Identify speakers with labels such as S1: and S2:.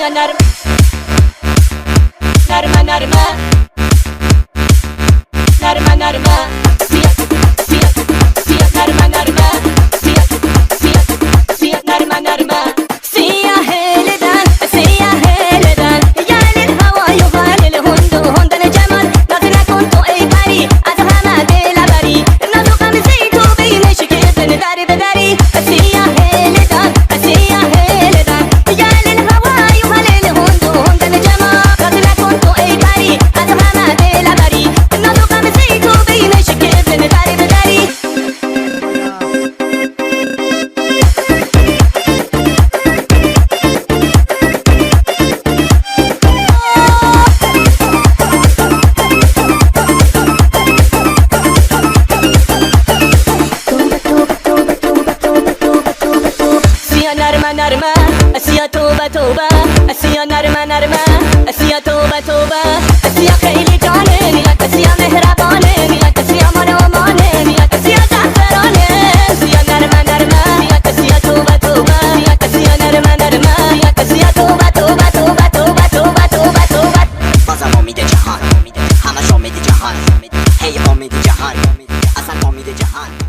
S1: سیا نرم نرمه نرمه نرمه نرمه سیا سیا سیا نرمه نرمه سیا سیا سیا نرمه نرمه سیا هلدن سیا هلدن یعنی الهوا یغال الهند و هندن جمال ناز نکن تو ای پری از همه دل بری نازو قمزی تو بینش که دن دری بدری سیا هلدن سیا هلدن یعنی الهوا یغال الهند و هندن جمال ناز نکن تو ای پری از همه دل بری نازو قمزی تو بینش که دن دری بدری سیا نرمه نرمه سیا توبه توبه سیا نرمه نرمه سیا توبه توبه سیا خیلی جانه نیت سیا مهربانه نیت سیا من و مانه نیت سیا زعفرانه سیا نرمه نرمه نیت سیا توبه توبه نیت سیا نرمه نرمه نیت سیا توبه توبه توبه توبه توبه توبه توبه
S2: بازم امید جهان همش امید جهان هی امید جهان اصلا امید جهان